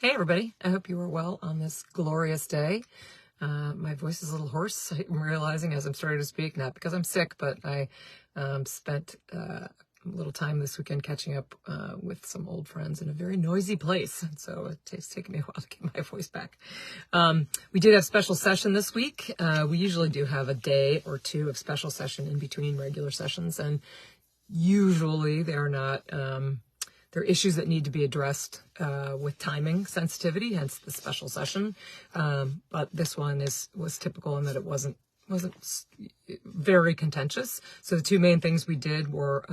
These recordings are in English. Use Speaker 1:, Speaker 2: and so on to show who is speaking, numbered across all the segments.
Speaker 1: Hey, everybody. I hope you are well on this glorious day. My voice is a little hoarse. I'm realizing as I'm starting to speak, not because I'm sick, but I spent a little time this weekend catching up with some old friends in a very noisy place. And so it's taken me a while to get my voice back. We did have special session this week. We usually do have a day or two of special session in between regular sessions. And usually they're not... There are issues that need to be addressed with timing sensitivity, hence the special session. But this one was typical in that it wasn't very contentious. So the two main things we did were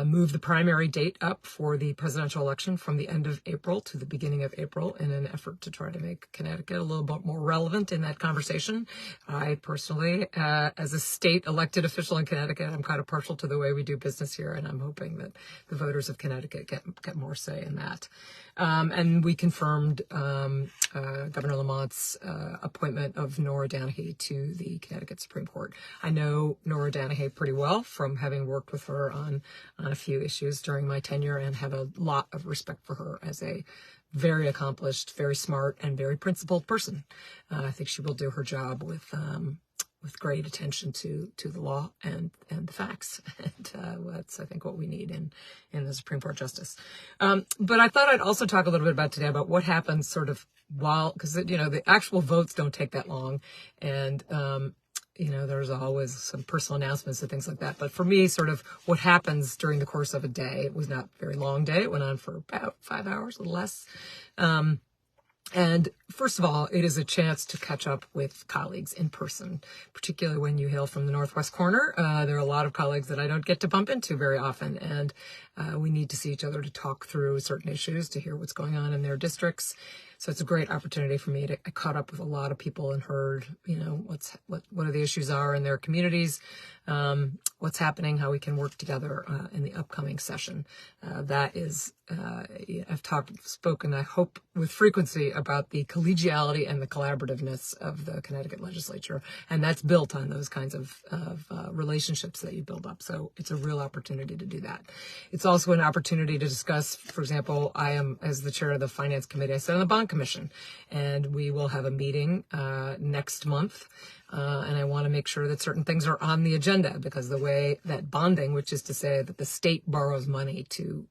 Speaker 1: move the primary date up for the presidential election from the end of April to the beginning of April in an effort to try to make Connecticut a little bit more relevant in that conversation. I personally, as a state elected official in Connecticut, I'm kind of partial to the way we do business here, and I'm hoping that the voters of Connecticut get more say in that. And we confirmed Governor Lamont's appointment of Nora Danahy to the Connecticut Supreme Court. I know Nora Danahy pretty well from having worked with her on a few issues during my tenure, and have a lot of respect for her as a very accomplished, very smart, and very principled person. I think she will do her job with great attention to the law and the facts. And that's, I think, what we need in the Supreme Court justice. But I thought I'd also talk a little bit about today about what happens sort of because, the actual votes don't take that long. And, there's always some personal announcements and things like that. But for me, sort of what happens during the course of a day, it was not a very long day. It went on for about 5 hours, a little less. And first of all, it is a chance to catch up with colleagues in person, particularly when you hail from the Northwest corner. There are a lot of colleagues that I don't get to bump into very often, and we need to see each other to talk through certain issues, to hear what's going on in their districts. So it's a great opportunity for me I caught up with a lot of people and heard, what are the issues are in their communities, what's happening, how we can work together in the upcoming session. That is, I've spoken, I hope, with frequency about the collegiality and the collaborativeness of the Connecticut legislature, and that's built on those kinds of relationships that you build up. So it's a real opportunity to do that. It's also an opportunity to discuss, for example, I am, as the chair of the Finance Committee, I sit on the Bond Commission, and we will have a meeting next month. And I want to make sure that certain things are on the agenda, because the way that bonding, which is to say that the state borrows money to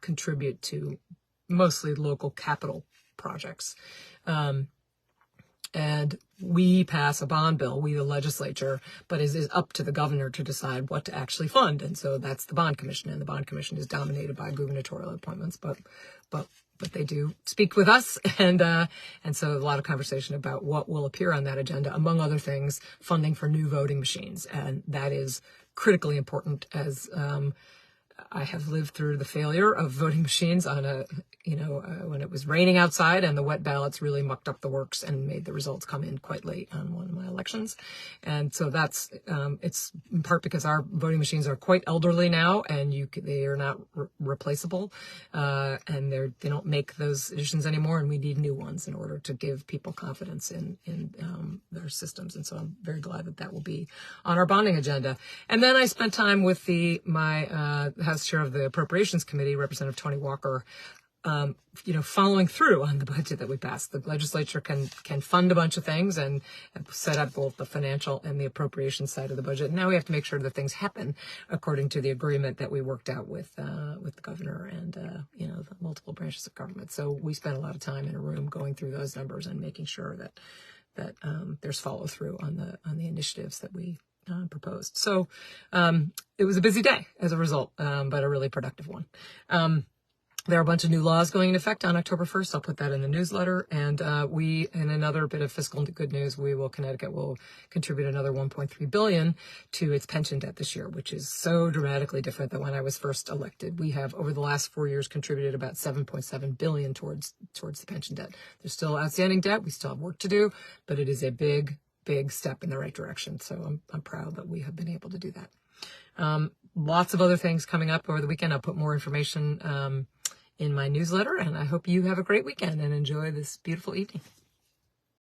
Speaker 1: contribute to mostly local capital projects. And we pass a bond bill, we the legislature, but it is up to the governor to decide what to actually fund. And so that's the Bond Commission, and the Bond Commission is dominated by gubernatorial appointments, but they do speak with us. And so a lot of conversation about what will appear on that agenda, among other things, funding for new voting machines. And that is critically important, as I have lived through the failure of voting machines on when it was raining outside and the wet ballots really mucked up the works and made the results come in quite late on one of my elections. And so that's, it's in part because our voting machines are quite elderly now, and they are not replaceable. And they don't make those editions anymore, and we need new ones in order to give people confidence in their systems. And so I'm very glad that will be on our bonding agenda. And then I spent time with my House Chair of the Appropriations Committee, Representative Tony Walker, following through on the budget that we passed. The legislature can fund a bunch of things and set up both the financial and the appropriation side of the budget. And now we have to make sure that things happen according to the agreement that we worked out with the governor and the multiple branches of government. So we spent a lot of time in a room going through those numbers and making sure that there's follow through on the initiatives that we proposed. So it was a busy day as a result, but a really productive one. There are a bunch of new laws going into effect on October 1st. I'll put that in the newsletter. And in another bit of fiscal good news, Connecticut will contribute another $1.3 billion to its pension debt this year, which is so dramatically different than when I was first elected. We have, over the last 4 years, contributed about $7.7 billion towards the pension debt. There's still outstanding debt. We still have work to do, but it is a big step in the right direction. So I'm proud that we have been able to do that. Lots of other things coming up over the weekend. I'll put more information in my newsletter, and I hope you have a great weekend and enjoy this beautiful evening.